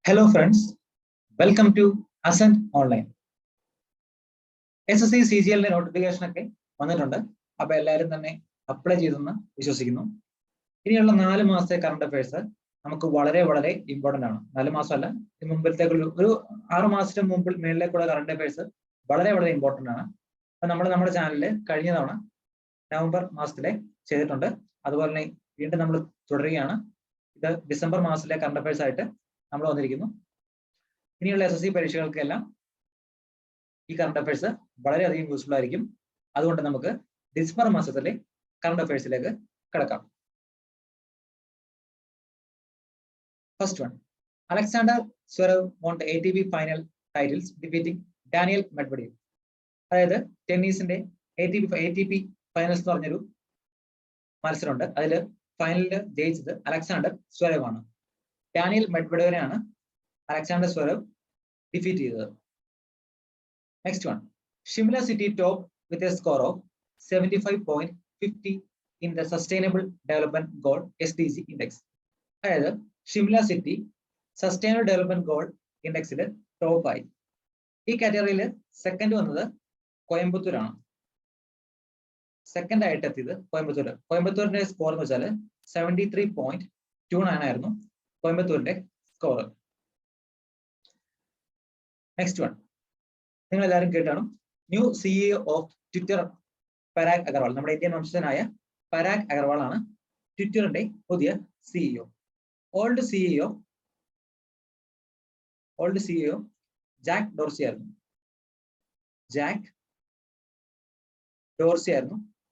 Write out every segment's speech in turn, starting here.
Hello friends, welcome to Ascent Online. SSC CGL notification ഒക്കെ വന്നിട്ടുണ്ട്. അപ്പൊ എല്ലാവരും തന്നെ അപ്ലൈ ചെയ്തെന്ന് വിശ്വസിക്കുന്നു. ഇനിയുള്ള 4 മാസത്തെ കറണ്ട് അഫയേഴ്സ് നമുക്ക് വളരെ വളരെ ഇമ്പോർട്ടന്റ് ആണ്. 4 മാസമല്ല, മുമ്പിലത്തേക്ക് ഒരു 6 മാസത്തിന് മുമ്പിൽ മേളിലേക്കുള്ള കറണ്ട് അഫയേഴ്സ് വളരെ വളരെ ഇമ്പോർട്ടന്റ് ആണ്. അപ്പൊ നമ്മുടെ ചാനലിൽ കഴിഞ്ഞ തവണ നവംബർ മാസത്തിലെ ചെയ്തിട്ടുണ്ട്. അതുപോലെ തന്നെ വീണ്ടും നമ്മൾ തുടരുകയാണ്. ഇത് ഡിസംബർ മാസത്തിലെ കറണ്ട് അഫയേഴ്സ് ആയിട്ട് നമ്മൾ വന്നിരിക്കുന്നു. ഇനിയുള്ള SSC പരീക്ഷകൾക്കെല്ലാം ഈ കറണ്ട് അഫയേഴ്സ് വളരെയധികം യൂസ്ഫുൾ ആയിരിക്കും. അതുകൊണ്ട് നമുക്ക് ഡിസംബർ മാസത്തിലെ കറണ്ട് അഫയേഴ്സിലേക്ക് കടക്കാം. First one, Alexander Zverev won the ATP final titles defeating Daniil Medvedev. അതായത് ടെന്നീസിന്റെ ATP ഫൈനൽസ് എന്ന് പറഞ്ഞൊരു മത്സരമുണ്ട്. അതിൽ ഫൈനലിൽ ജയിച്ചത് അലക്സാണ്ടർ സ്വരവ് ആണ്. ഡാനിയൽ മെഡ്വഡേവിനെയാണ് അലക്സാണ്ടർ സ്വരവ് ഡിഫീറ്റ് ചെയ്തത്. Next one, Shimla city top with a score of 75.50 in the sustainable development goal SDG index. അതായത് Shimla city sustainable development goal ഇൻഡെക്സിൽ ടോപ്പായി. ഈ കാറ്റഗറിയിൽ സെക്കൻഡ് വന്നത് കോയമ്പത്തൂരാണ്. സെക്കൻഡ് ആയിട്ട് എത്തിയത് കോയമ്പത്തൂരിന്റെ സ്കോർ എന്ന് വെച്ചാൽ 73.29 ആയിരുന്നു കോയമ്പത്തൂരിന്റെ സ്കോർ. നെക്സ്റ്റ് വൺ, നിങ്ങൾ എല്ലാവരും കേട്ടാണ്, new CEO of Twitter Parag Agarwal. നമ്മുടെ ഇന്ത്യൻ വംശജനായ പരാഗ് അഗർവാൾ ആണ് ട്വിറ്ററിന്റെ പുതിയ CEO. Old CEO Jack Dorsey ആയിരുന്നു.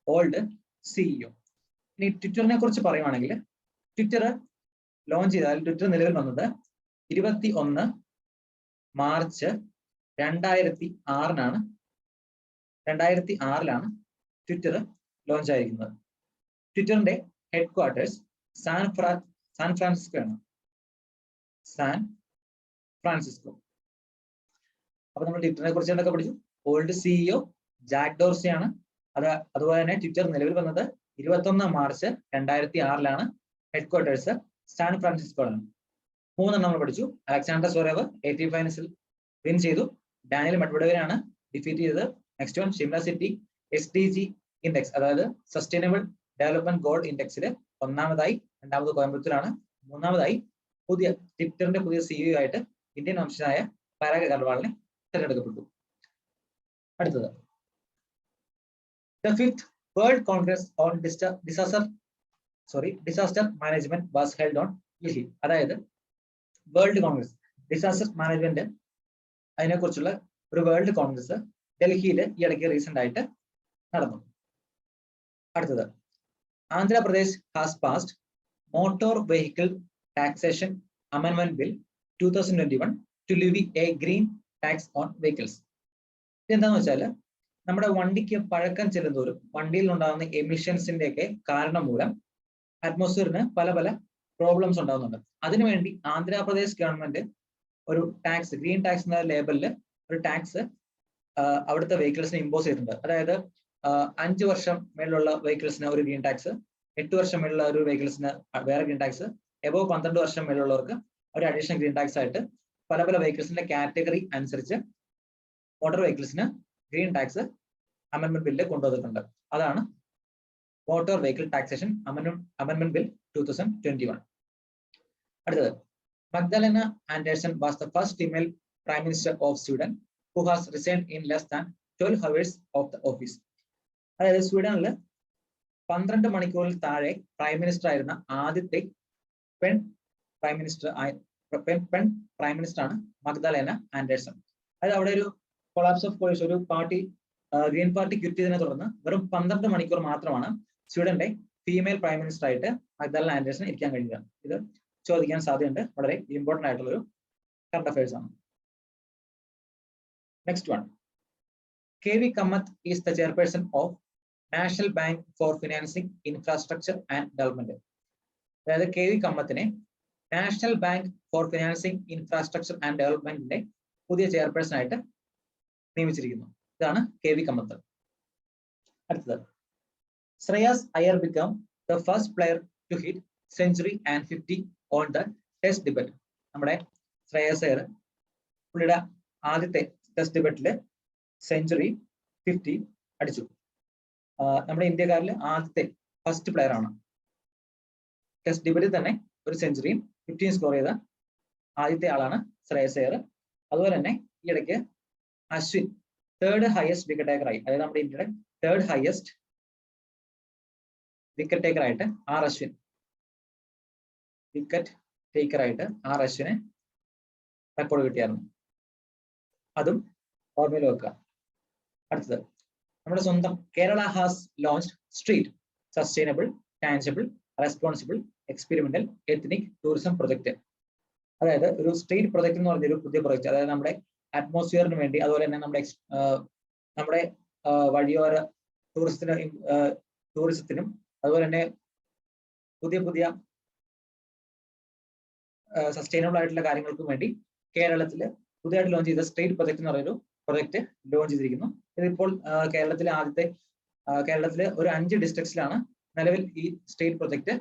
Old CEO. ഇനി ട്വിറ്ററിനെ കുറിച്ച് പറയുവാണെങ്കിൽ, ട്വിറ്റർ ലോഞ്ച് ചെയ്താൽ ട്വിറ്റർ നിലവിൽ വന്നത് 21 മാർച്ച് 2006 ട്വിറ്റർ ലോഞ്ച് ആയിരിക്കുന്നത്. ട്വിറ്ററിന്റെ ഹെഡ് ക്വാർട്ടേഴ്സ് സാൻ ഫ്രാൻസിസ്കോ ആണ്. അപ്പൊ നമ്മൾ ട്വിറ്ററിനെ കുറിച്ച് എന്തൊക്കെ പഠിച്ചു? ഓൾഡ് CEO ജാക്ക് ഡോർസി ആണ്. അതുപോലെ തന്നെ ട്വിറ്റർ നിലവിൽ വന്നത് 21 March 2006 head quarters San Francisco ആണ്. 3 നമ്മൾ പഠിച്ചു. അലക്സാണ്ടർ സ്വരവ് ATP ഫൈനൽസിൽ വിൻ ചെയ്തു. ഡാനിയൽ മെഡ്വഡേവിനെയാണ് ഡിഫീറ്റ് ചെയ്തത്. Next one, Shimla city SDG index, അതായത് സസ്റ്റൈനബിൾ ഡെവലപ്മെന്റ് ഗോൾ ഇൻഡെക്സിൽ ഒന്നാമതായി. രണ്ടാമത് കോയമ്പത്തൂരാണ്. മൂന്നാമതായി ട്വിറ്ററിന്റെ പുതിയ CEO ആയിട്ട് ഇന്ത്യൻ വംശജനായ പരാഗ് അഗർവാളിനെ തിരഞ്ഞെടുക്കപ്പെട്ടു. അടുത്തത്, the 5th world Congress on disaster management was held on Delhi. അതായത് വേൾഡ് കോൺഗ്രസ് ഡിസാസ്റ്റർ മാനേജ്മെന്റ് അതിനെക്കുറിച്ചുള്ള ഒരു വേൾഡ് കോൺഗ്രസ് ഡൽഹിയിൽ ഈ ഇടയ്ക്ക് റീസെന്റ് ആയിട്ട് നടന്നു. അടുത്തത്, Andhra Pradesh has passed motor vehicle taxation amendment bill 2021 to levy a green tax on vehicles. ഇതെന്താന്ന് വെച്ചാൽ, നമ്മുടെ വണ്ടിക്ക് പഴക്കം ചെല്ലുന്തോറും വണ്ടിയിൽ ഉണ്ടാകുന്ന എമിഷൻസിന്റെ ഒക്കെ കാരണം മൂലം അറ്റ്മോസ്ഫിയറിന് പല പല പ്രോബ്ലംസ് ഉണ്ടാകുന്നുണ്ട്. അതിനുവേണ്ടി ആന്ധ്രാപ്രദേശ് ഗവൺമെന്റ് ഒരു ടാക്സ്, ഗ്രീൻ ടാക്സ് എന്ന ലേബലിൽ ഒരു ടാക്സ് അവിടുത്തെ വെഹിക്കിൾസിന് ഇമ്പോസ് ചെയ്തിട്ടുണ്ട്. അതായത് 5 വർഷം മേലുള്ള വെഹിക്കിൾസിന് ഒരു ഗ്രീൻ ടാക്സ്, 8 വർഷം മേലുള്ള ഒരു വെഹിക്കിൾസിന് വേറെ ഗ്രീൻ ടാക്സ്, എബോവ് 12 വർഷം മേലുള്ളവർക്ക് ഒരു അഡീഷണൽ ഗ്രീൻ ടാക്സ് ആയിട്ട് പല പല വെഹിക്കിൾസിന്റെ കാറ്റഗറി അനുസരിച്ച് മോട്ടോർ വെഹിക്കിൾസിന് ഗ്രീൻ ടാക്സ് അമെൻഡ്മെന്റ് ബില്ല് കൊണ്ടുവന്നിട്ടുണ്ട്. അതാണ് motor vehicle taxation amendment bill 2021. അടുത്തത്, Magdalena Andersson was the first female prime minister of Sweden who has resigned in less than 12 hours of the office. അതായത് സ്വീഡനിൽ 12 മണിക്കൂറിൽ താഴെ prime minister ആയിരുന്ന ആദ്യത്തെ പെൺ prime minister ആണ് മഗ്ദലന ആൻഡേഴ്സൺ. അതായത് അവിടെ ഒരു കൊളാപ്സ് ഓഫ് കോഴ്സ്, ഒരു പാർട്ടി ഗ്രീൻ പാർട്ടി ക്വിറ്റ് ചെയ്തതിനെ തുടർന്ന് വെറും 12 മണിക്കൂർ മാത്രമാണ് സ്വീഡന്റെ ഫീമെയിൽ പ്രൈം മിനിസ്റ്റർ ആയിട്ട് മഗ്ദലന ആൻഡേഴ്സൺ ഇരിക്കാൻ കഴിയുക. ഇത് ചോദിക്കാൻ സാധ്യതയുണ്ട്. വളരെ ഇമ്പോർട്ടന്റ് ആയിട്ടുള്ള ഒരു കറണ്ട് അഫയേഴ്സ് ആണ്. Next one, KV Kamath is the chairperson of National Bank for Financing Infrastructure and Development. അതായത് KV കമ്മത്തിനെ national bank for financing infrastructure and ഡെവലപ്മെന്റിന്റെ പുതിയ ചെയർപേഴ്സൺ ആയിട്ട് നിയമിച്ചിരിക്കുന്നു. ഇതാണ് KV കമ്മത്ത്. അടുത്തത്, Shreyas Iyer become the first player to hit century and 50 on the test debate. നമ്മുടെ ശ്രേയസ് അയ്യർ പുള്ളിയുടെ ആദ്യത്തെ ടെസ്റ്റ് ഡിബേറ്റില് സെഞ്ചുറി 50 അടിച്ചു. നമ്മുടെ ഇന്ത്യക്കാരിൽ ആദ്യത്തെ ഫസ്റ്റ് പ്ലെയർ ആണ്. ടെസ്റ്റ് ഡിബേറ്റിൽ തന്നെ ഒരു സെഞ്ചുറിയും 15 സ്കോർ ചെയ്ത ആദ്യത്തെ ആളാണ് ശ്രേയസ് അയ്യർ. അതുപോലെ തന്നെ ഈ ഇടയ്ക്ക് Ashwin third highest wicket taker ആയി. അതായത് നമ്മുടെ ഇന്ത്യയുടെ തേർഡ് ഹയസ്റ്റ് വിക്കറ്റ് ടേക്കർ ആയിട്ട് അശ്വിൻ വിക്കറ്റ് ടേക്കർ ആയിട്ട് അശ്വിന് റെക്കോർഡ് കിട്ടിയായിരുന്നു. അതും ഓർമ്മയിൽ വെക്കുക. അടുത്തത് നമ്മുടെ സ്വന്തം Kerala has launched street sustainable tangible responsible experimental ethnic tourism project. അതായത് ഒരു സ്ട്രീറ്റ് പ്രൊജക്ട് എന്ന് പറഞ്ഞൊരു പുതിയ പ്രൊജക്ട്, അതായത് നമ്മുടെ അറ്റ്മോസ്ഫിയറിന് വേണ്ടി, അതുപോലെ തന്നെ നമ്മുടെ വഴിയോര ടൂറിസത്തിനും അതുപോലെ തന്നെ പുതിയ പുതിയ സസ്റ്റൈനബിൾ ആയിട്ടുള്ള കാര്യങ്ങൾക്കും വേണ്ടി കേരളത്തിൽ പുതിയതായിട്ട് ലോഞ്ച് ചെയ്ത സ്ട്രീറ്റ് പ്രൊജക്ട് എന്ന് പറയുന്നൊരു പ്രൊജക്ട് ലോഞ്ച് ചെയ്തിരിക്കുന്നു. ഇതിപ്പോൾ കേരളത്തിലെ ഒരു 5 ഡിസ്ട്രിക്ട്സിലാണ് നിലവിൽ ഈ സ്ട്രീറ്റ് പ്രൊജക്ട്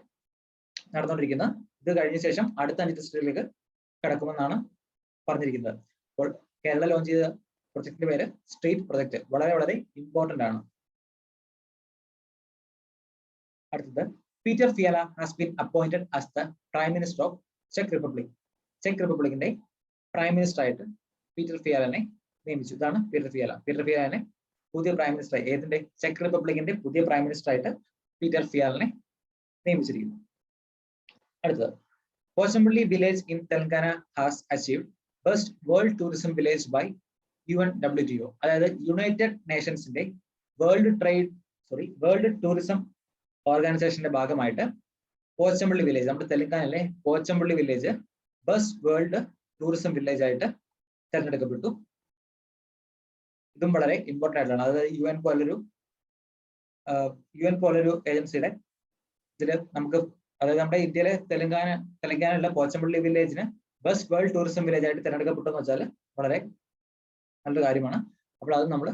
നടന്നുകൊണ്ടിരിക്കുന്നത്. ഇത് കഴിഞ്ഞ ശേഷം അടുത്ത 5 ഡിസ്ട്രിക്റ്റിലേക്ക് കടക്കുമെന്നാണ് പറഞ്ഞിരിക്കുന്നത്. അപ്പോൾ കേരള ലോഞ്ച് ചെയ്ത പ്രൊജക്ടിന്റെ പേര് സ്ട്രീറ്റ് പ്രൊജക്ട്. വളരെ വളരെ ഇമ്പോർട്ടന്റ് ആണ്. അടുത്തത് Petr Fiala has been appointed as the prime minister of ചെക്ക് റിപ്പബ്ലിക്. ചെക്ക് റിപ്പബ്ലിക്കിന്റെ പ്രൈം മിനിസ്റ്റർ ആയിട്ട് പീറ്റർ ഫിയാലനെ നിയമിച്ചു. ഇതാണ് പീറ്റർ ഫിയാല. പീറ്റർ ഫിയാലനെ പുതിയ പ്രൈം മിനിസ്റ്റർ ആയി, ഏതിന്റെ ചെക്ക് റിപ്പബ്ലിക്കിന്റെ പുതിയ പ്രൈം മിനിസ്റ്റർ ആയിട്ട് പീറ്റർ ഫിയാലനെ നിയമിച്ചിരിക്കുന്നു. അടുത്തത് Pochampally village in Telangana has achieved first world tourism village by UNWTO. അതായത് യുണൈറ്റഡ് നേഷൻസിന്റെ വേൾഡ് ടൂറിസം ഓർഗനൈസേഷന്റെ ഭാഗമായിട്ട് പോച്ചമ്പള്ളി വില്ലേജ്, നമ്മുടെ തെലങ്കാനയിലെ Pochampally village best world tourism village ആയിട്ട് തെരഞ്ഞെടുക്കപ്പെട്ടു. ഇതും വളരെ ഇമ്പോർട്ടന്റ് ആയിട്ടാണ്. അതായത് UN പോലൊരു ഏജൻസിയുടെ ഇതില് നമുക്ക്, അതായത് നമ്മുടെ ഇന്ത്യയിലെ തെലങ്കാനയിലെ പോച്ചമ്പള്ളി വില്ലേജിന് ബെസ്റ്റ് വേൾഡ് ടൂറിസം വില്ലേജ് ആയിട്ട് തിരഞ്ഞെടുക്കപ്പെട്ടു എന്ന് വെച്ചാൽ വളരെ നല്ലൊരു കാര്യമാണ്. അപ്പോൾ അത് നമ്മൾ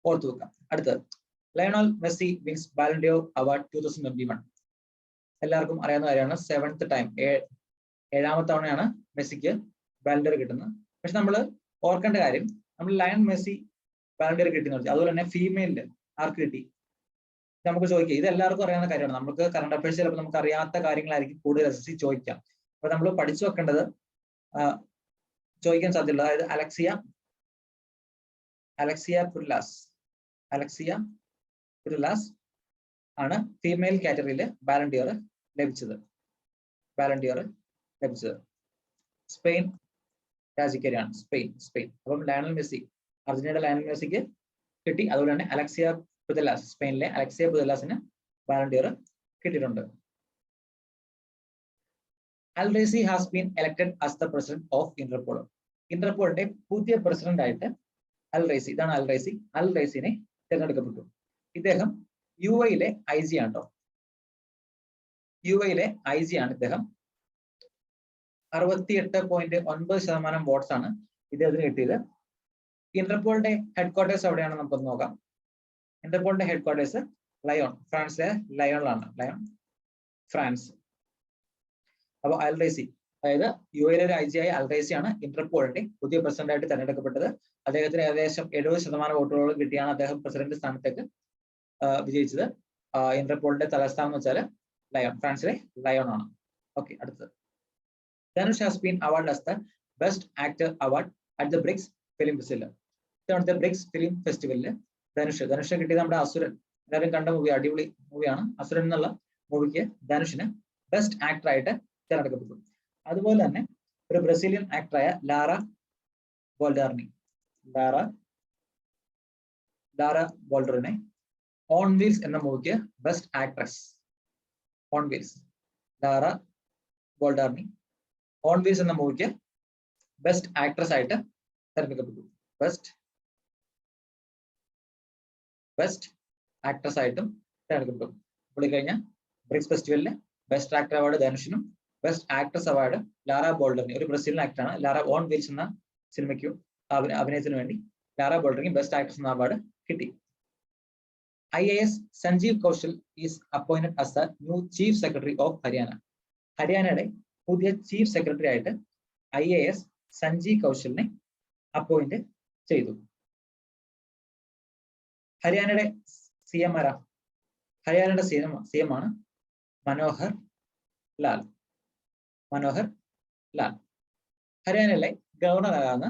ഓർത്തു വെക്കാം. അടുത്തത് Lionel Messi wins Ballon d'Or award 2021. എല്ലാവർക്കും അറിയാവുന്ന കാര്യമാണ്. 7th ടൈം, 7ാമത്തെ തവണയാണ് മെസ്സിക്ക് ബാലൺ ഡി ഓർ കിട്ടുന്നത്. പക്ഷെ നമ്മൾ ഓർക്കേണ്ട കാര്യം, നമ്മൾ Lionel Messi Ballon D or കിട്ടിയെന്ന് വെച്ചാൽ അതുപോലെ തന്നെ ഫീമെയിലില് ആർക്ക് കിട്ടി നമുക്ക് ചോദിക്കാം. ഇത് എല്ലാവർക്കും അറിയാവുന്ന കാര്യമാണ്. നമുക്ക് കറണ്ട് അഫയേഴ്സ് ചിലപ്പോൾ നമുക്ക് അറിയാത്ത കാര്യങ്ങളായിരിക്കും കൂടുതൽ SSC ചോദിക്കാം. അപ്പൊ നമ്മൾ പഠിച്ചു വെക്കേണ്ടത്, ചോദിക്കാൻ സാധ്യതയുള്ള, അതായത് അലക്സിയ പുരുലാസ് ആണ് ഫീമെയിൽ കാറ്റഗറിയിൽ ബാലൺ ഡി ഓർ ലഭിച്ചത്. സ്പെയിൻ രാജ്യക്കാരിയാണ്. സ്പെയിൻ. അപ്പം ലയണൽ മെസ്സി, അർജന്റീനയുടെ ലയണൽ മെസ്സിക്ക് കിട്ടി. അതുപോലെ തന്നെ സ്പെയിനിലെ അലക്സിയ പുതലാസിന് ബാലൺ ഡി ഓർ കിട്ടിയിട്ടുണ്ട്. Al Raisi has been elected as the president of Interpol. ഇന്റർപോളിന്റെ പുതിയ പ്രസിഡന്റ് ആയിട്ട് ഇതാണ് അൽ റൈസിനെ തിരഞ്ഞെടുക്കപ്പെട്ടു. ഇദ്ദേഹം UAE-ലെ IG ആണ് കേട്ടോ. UAE-ലെ IG ആണ് ഇദ്ദേഹം. 68.9% വോട്ട്സ് ആണ് ഇദ്ദേഹത്തിന് കിട്ടിയത്. ഇന്റർപോളിന്റെ ഹെഡ്ക്വാർട്ടേഴ്സ് എവിടെയാണെന്ന് നമുക്കൊന്ന് നോക്കാം. ഇന്റർപോളിന്റെ ഹെഡ്ക്വാർട്ടേഴ്സ് ഫ്രാൻസിലെ ലയോണിലാണ്. ഫ്രാൻസ്. അപ്പോൾ അൽ റൈസി, അതായത് UAE-ലെ ഒരു IG ആയ അൽ റൈസി ആണ് ഇന്റർപോളിന്റെ പുതിയ പ്രസിഡന്റ് ആയിട്ട് തെരഞ്ഞെടുക്കപ്പെട്ടത്. അദ്ദേഹത്തിന് ഏകദേശം 70% വോട്ടുകൾ കിട്ടിയാണ് അദ്ദേഹം പ്രസിഡന്റ് സ്ഥാനത്തേക്ക് വിജയിച്ചത്. ഇന്റർപോളിന്റെ തലസ്ഥാനം എന്ന് വെച്ചാൽ ഫ്രാൻസിലെ ലയോൺ ആണ്. ഓക്കെ, അടുത്തത് Dhanush has been award as the best actor award at the BRICS film festival. ഇത്തവണത്തെ ബ്രിക്സ് ഫിലിം ഫെസ്റ്റിവലില് ധനുഷ് കിട്ടിയത് നമ്മുടെ അസുരൻ. എല്ലാവരും കണ്ട മൂവി, അടിപൊളി മൂവിയാണ് അസുരൻ എന്നുള്ള മൂവിക്ക് ധനുഷിന് ബെസ്റ്റ് ആക്ടർ ആയിട്ട് തിരഞ്ഞെടുക്കപ്പെട്ടു. അതുപോലെ തന്നെ ഒരു ബ്രസീലിയൻ ആക്ടറായ ലാറ ബോൾഡറിനെ ഓൺ വീൽസ് എന്ന മൂവിക്ക് best actress, Lara Boldorini on wheels എന്ന മൂവിക്ക് ബെസ്റ്റ് ആക്ട്രസ് ആയിട്ട് തിരഞ്ഞെടുക്കപ്പെട്ടു. ബെസ്റ്റ് ആക്ട്രസ് ആയിട്ടും തിരഞ്ഞെടുക്കപ്പെട്ടു. പുള്ളി കഴിഞ്ഞ ബ്രിക്സ് ഫെസ്റ്റിവലിന് ബെസ്റ്റ് ആക്ടർ അവാർഡ് ധനുഷിനും ബെസ്റ്റ് ആക്ട്രസ് അവാർഡ് ലാറ ബോൾഡറിന്, ഒരു ബ്രസീലിയൻ ആക്ടറാണ്. ലാറ ഓൺ വീൽസ് എന്ന സിനിമയ്ക്ക് അഭിനയത്തിന് വേണ്ടി ലാറ ബോൾഡറിന് ബെസ്റ്റ് ആക്ട്രസ് എന്ന അവാർഡ് കിട്ടി. IAS Sanjeev Kaushal is appointed as the new chief secretary of Haryana. ഹരിയാനയുടെ പുതിയ ചീഫ് സെക്രട്ടറി ആയിട്ട് IAS സഞ്ജി കൗശലിനെ അപ്പോയിന്റ് ചെയ്തു. ഹരിയാനയുടെ CM ആരാ? ഹരിയാനയുടെ CM ആണ് മനോഹർ ലാൽ. മനോഹർ ലാൽ. ഹരിയാനയിലെ ഗവർണർ ആരാന്ന്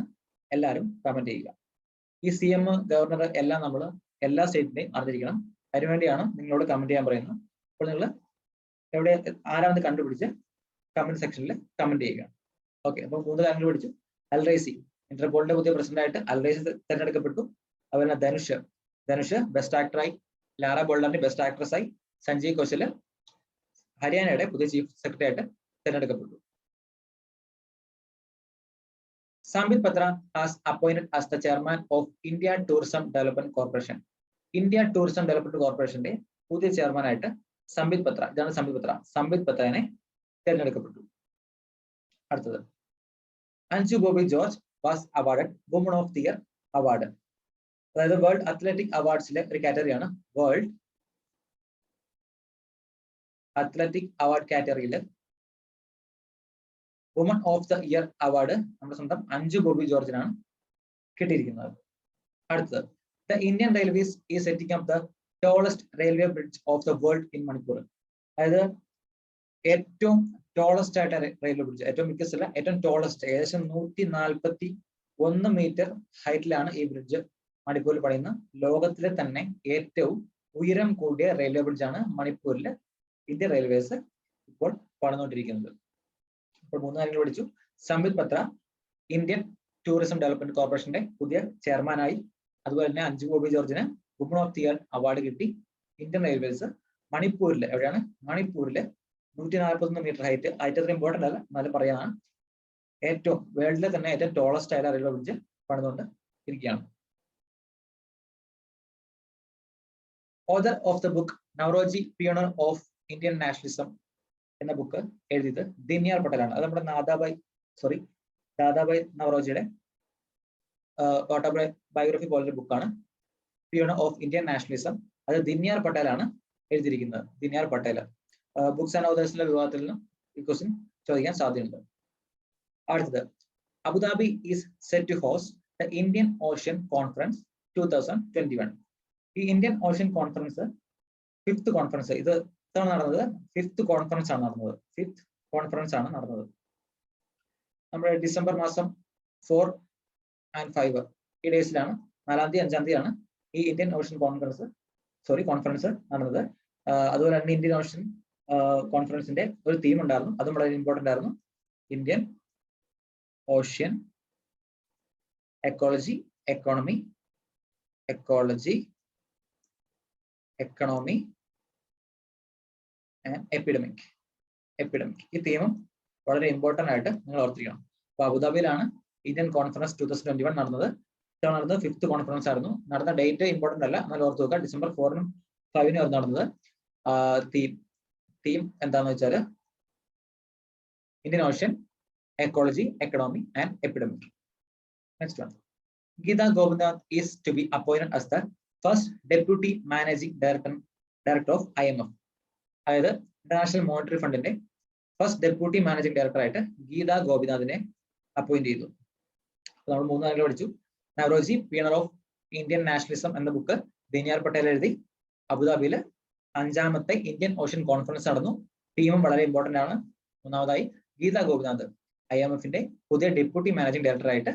എല്ലാവരും കമന്റ് ചെയ്യുക. ഈ CM, ഗവർണർ എല്ലാം നമ്മൾ എല്ലാ സ്റ്റേറ്റിന്റെയും അറിഞ്ഞിരിക്കണം. അതിനുവേണ്ടിയാണ് നിങ്ങളോട് കമന്റ് ചെയ്യാൻ പറയുന്നത്. അപ്പോൾ നിങ്ങൾ എവിടെ ആരാണെന്ന് കണ്ടുപിടിച്ച് കമന്റ് സെക്ഷനിൽ കമന്റ് ചെയ്യുക. ഓക്കെ, അപ്പോൾ 3 കാര്യങ്ങൾ പഠിച്ചു. അൽറൈസി, ഇന്റർപോളിന്റെ പുതിയ പ്രസിഡന്റായിട്ട് അൽറൈസി തെരഞ്ഞെടുക്കപ്പെട്ടു. അതുപോലെ ധനുഷ് ബെസ്റ്റ് ആക്ടറായി, ലാറ ബോൾഡറിന് ബെസ്റ്റ് ആക്ട്രസ് ആയി, സഞ്ജയ് കൗശല് ഹരിയാനയുടെ പുതിയ ചീഫ് സെക്രട്ടറി ആയിട്ട് തെരഞ്ഞെടുക്കപ്പെട്ടു. Sambit Patra has appointed as the chairman of India Tourism Development Corporation. India Tourism Development Corporationന്റെ പുതിയ ചെയർമാൻ ആയിട്ട് സംബിത് പത്ര, ഇതാണ് സംബിത് പത്രനെ തെരഞ്ഞെടുക്കപ്പെട്ടു. അടുത്തത്, Anju Bobby George was awarded woman of the year award. അതായത് വേൾഡ് അത്ലറ്റിക് അവാർഡ്സിലെ ഒരു കാറ്റഗറിയാണ് വേൾഡ് അത്ലറ്റിക് അവാർഡ് കാറ്റഗറിയിൽ woman of the year award നമ്മുടെ സ്വന്തം അഞ്ജു ബോബി ജോർജിനാണ് കിട്ടിയിരിക്കുന്നത്. അടുത്തത്, the Indian railways is setting up the tallest railway bridge of the world in Manipur. അതായത് ഏറ്റവും tallest ആയിട്ട് റെയിൽവേ ബ്രിഡ്ജ്, ഏറ്റവും മികച്ചല്ല, ഏറ്റവും ടോളസ്റ്റ്, ഏകദേശം 141 മീറ്റർ ഹൈറ്റിലാണ് ഈ ബ്രിഡ്ജ് മണിപ്പൂരിൽ പണിയുന്ന ലോകത്തിലെ തന്നെ ഏറ്റവും ഉയരം കൂടിയ റെയിൽവേ ബ്രിഡ്ജാണ് മണിപ്പൂരിൽ ഇന്ത്യൻ റെയിൽവേസ് ഇപ്പോൾ പണിതുകൊണ്ടിരിക്കുന്നത്. ഇപ്പോൾ 3 കാര്യങ്ങൾ പഠിച്ചു. Sambit Patra Indian tourism development കോർപ്പറേഷന്റെ പുതിയ ചെയർമാനായി. അതുപോലെ തന്നെ അഞ്ജു ബോബി ജോർജിന് woman of the year award കിട്ടി. ഇന്ത്യൻ റെയിൽവേസ് മണിപ്പൂരിൽ, എവിടെയാണ്? മണിപ്പൂരിൽ 141 മീറ്റർ ഹൈറ്റ് അത്ര ഇമ്പോർട്ടന്റ് അല്ല, എന്നാലും പറയാനാണ്, ഏറ്റവും വേൾഡിലെ തന്നെ ഏറ്റവും ടോളസ്റ്റ് ആയ റെയിൽവേ ബ്രിഡ്ജ് പണിതുകൊണ്ട് ഇരിക്കുകയാണ്. Author of the book Naoroji pioneer of Indian nationalism എന്ന ബുക്ക് എഴുതിയത് ദിന്യാർ പട്ടേലാണ്. അത് നമ്മുടെ ദാദാബായ് നവറോജിയുടെ ഓട്ടോബയോഗ്രഫി പോലൊരു ബുക്കാണ്, പിയോണർ ഓഫ് ഇന്ത്യൻ നാഷണലിസം. അത് ദിന്യാർ പട്ടേലാണ് എഴുതിയിരിക്കുന്നത്. ദിന്യാർ പട്ടേൽ. ബുക്സ് ആൻഡ് ഓതേഴ്സിലെ വിഭാഗത്തിൽ നിന്നും ഈ ക്വസ്റ്റ്യൻ ചോദിക്കാൻ സാധ്യതയുണ്ട്. അടുത്തത്, Abu Dhabi is set to host the Indian Ocean conference 2021. ഈ Indian Ocean conference 5th conference, ഇത് നടന്നത് 5th കോൺഫറൻസ് ആണ് നടന്നത്. നമ്മുടെ ഡിസംബർ മാസം 4 and 5 ഈ ഡേയ്സിലാണ്, 4ാം തീയതി 5ാം തീയതിയാണ് ഈ ഇന്ത്യൻ ഓഷ്യൻ കോൺഫറൻസ് നടന്നത്. അതുപോലെ തന്നെ ഇന്ത്യൻ ഓഷ്യൻ കോൺഫറൻസിന്റെ ഒരു തീം ഉണ്ടായിരുന്നു, അതും വളരെ ഇമ്പോർട്ടന്റ് ആയിരുന്നു. Indian ocean ecology, economy epidemic. ഈ തീമും വളരെ ഇമ്പോർട്ടന്റ് ആയിട്ട് നിങ്ങൾ ഓർത്തിരിക്കണം. അപ്പൊ അബുദാബിയിലാണ് ഇന്ത്യൻ കോൺഫറൻസ് 2021 നടന്നത്. 5th കോൺഫറൻസ് ആയിരുന്നു. നടന്ന ഡേറ്റ് ഇമ്പോർട്ടന്റ് അല്ല, എന്നാൽ ഓർത്ത് നോക്കുക. ഡിസംബർ 4-നും 5-നും ആയിരുന്നു നടന്നത്. തീം എന്താന്ന് വെച്ചാൽ Indian ocean ecology, economy and epidemic. Next one, Geeta Gopinath is to be appointed as the first Deputy Managing Director of IMF. അതായത് ഇന്റർനാഷണൽ മോണിറ്ററി ഫണ്ടിന്റെ ഫസ്റ്റ് ഡെപ്യൂട്ടി മാനേജിംഗ് ഡയറക്ടർ ആയിട്ട് ഗീത ഗോപിനാഥിനെ അപ്പോയിന്റ് ചെയ്തു. നമ്മൾ 3 കാര്യങ്ങൾ പഠിച്ചു. Naoroji pioneer of Indian nationalism എന്ന book ദിന്യാർ Patel എഴുതി. അബുദാബിയിൽ 5ാമത്തെ ഇന്ത്യൻ ഓഷ്യൻ കോൺഫറൻസ് നടന്നു. ടീമും വളരെ ഇമ്പോർട്ടന്റ് ആണ്. 3ാമതായി ഗീത ഗോപിനാഥ് IMF-ന്റെ പുതിയ ഡെപ്യൂട്ടി മാനേജിംഗ് ഡയറക്ടർ ആയിട്ട്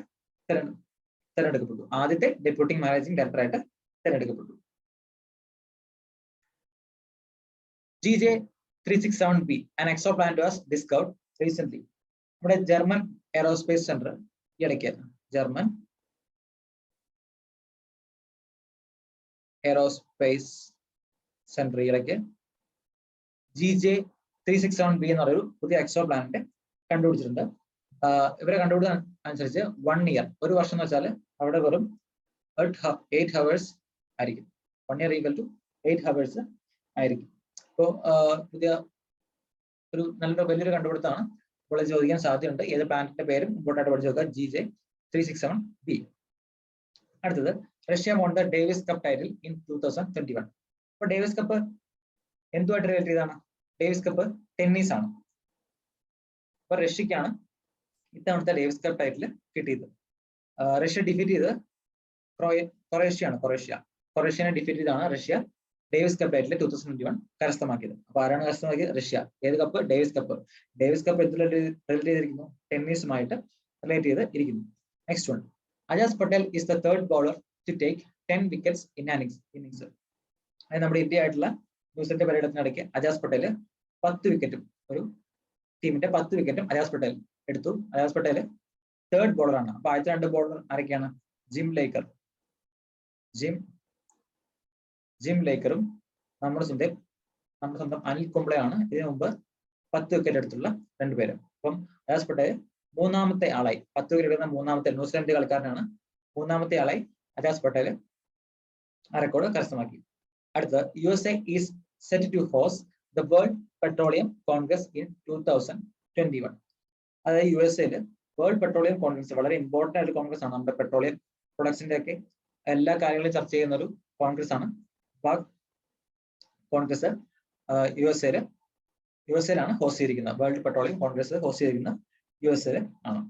തെരഞ്ഞെടുക്കപ്പെട്ടു. ആദ്യത്തെ ഡെപ്യൂട്ടി മാനേജിംഗ് ഡയറക്ടർ ആയിട്ട് തെരഞ്ഞെടുക്കപ്പെട്ടു. GJ367B, an exoplanet was discovered recently. നമ്മുടെ ജർമ്മൻ എയറോസ്പേസ് സെന്റർ ഇടയ്ക്ക് GJ367B എന്ന് പറയുന്ന പുതിയ എക്സോ പ്ലാനറ്റ് കണ്ടുപിടിച്ചിട്ടുണ്ട്. ഇവരെ കണ്ടുപിടിച്ച അനുസരിച്ച് 1 year, 1 വർഷം എന്ന് വെച്ചാൽ അവിടെ വെറും 8 hours ആയിരിക്കും. 1 year equal to 8 hours ആയിരിക്കും. അപ്പോൾ പുതിയ ഒരു വലിയൊരു കണ്ടുപിടുത്തമാണ്. അപ്പോൾ ചോദിക്കാൻ സാധ്യതയുണ്ട്. ഏത് പ്ലാനറ്റിന്റെ പേരും ഇമ്പോർട്ടൻ്റ് ആയിട്ട് പഠിച്ചു നോക്കുക, GJ367B. അടുത്തത്, Russia won the Davis cup title in 2021. അപ്പോൾ ഡേവിസ് കപ്പ് എന്തുമായിട്ട് റിലേറ്റ് ചെയ്താണ്? ഡേവിസ് കപ്പ് ടെന്നീസ് ആണ്. അപ്പൊ റഷ്യക്കാണ് ഇത്തവണത്തെ ഡേവിസ് കപ്പ് ടൈറ്റിൽ കിട്ടിയത്. റഷ്യ ഡിഫീറ്റ് ചെയ്ത് കൊറേഷ്യയാണ്. കൊറേഷ്യനെ ഡിഫീറ്റ് ചെയ്താണ് റഷ്യ ഡേവിസ് കപ്പ് ടൈറ്റിൽ 2021 കരസ്ഥമാക്കിയത്. അപ്പൊ ആരാണ് കരസ്ഥമാക്കിയത്? റഷ്യ. ഏത് കപ്പ്? Davis cup. ഡേവിസ് കപ്പ് എന്തിൽ റിലേറ്റ് ചെയ്തിരിക്കുന്നു? ടെന്നീസുമായിട്ട് റിലേറ്റ് ചെയ്ത് ഇരിക്കുന്നു. Next one, Ajaz Patel is the third bowler to take 10 wickets in innings. അതായത് നമ്മുടെ ഇന്ത്യ ആയിട്ടുള്ള ന്യൂസിലൻഡ് പര്യടനത്തിനിടയ്ക്ക് അജാസ് പട്ടേൽ 10 വിക്കറ്റും ഒരു ടീമിന്റെ 10 വിക്കറ്റും അജാസ് പട്ടേൽ എടുത്തു. അജാസ് പട്ടേൽ തേർഡ് ബോളറാണ്. അപ്പൊ ആദ്യത്തെ 2 ബോളർ ആരൊക്കെയാണ്? ജിം ലേക്കറും നമ്മുടെ സ്വന്തം അനിൽ കുംബ്ലെയാണ് ഇതിനു മുമ്പ് 10 വിക്കറ്റ് എടുത്തുള്ള 2 പേര്. അപ്പം അജാസ് പട്ടേൽ മൂന്നാമത്തെ ആളായി 10 വിക്കറ്റ് എടുക്കുന്ന മൂന്നാമത്തെ ന്യൂസിലൻഡ് കളിക്കാരനാണ്. മൂന്നാമത്തെ ആളായി അജാസ് പട്ടേൽ ആ റെക്കോർഡ് കരസ്ഥമാക്കി. അടുത്ത, USA is set to host the world petroleum congress in 2021. അതായത് USA വേൾഡ് പെട്രോളിയം കോൺഗ്രസ് വളരെ ഇമ്പോർട്ടന്റ് ആയിട്ട് കോൺഗ്രസ് ആണ്. നമ്മുടെ പെട്രോളിയം പ്രൊഡക്ട്സിന്റെ ഒക്കെ എല്ലാ കാര്യങ്ങളും ചർച്ച ചെയ്യുന്ന ഒരു കോൺഗ്രസ് ആണ്. കോൺഗ്രസ് യുഎസ്എയിലാണ് ഹോസ്റ്റ് ചെയ്തിരിക്കുന്നത്. വേൾഡ് പെട്രോളിയം കോൺഗ്രസ് ഹോസ്റ്റ് ചെയ്തിരിക്കുന്ന USA ആണ്.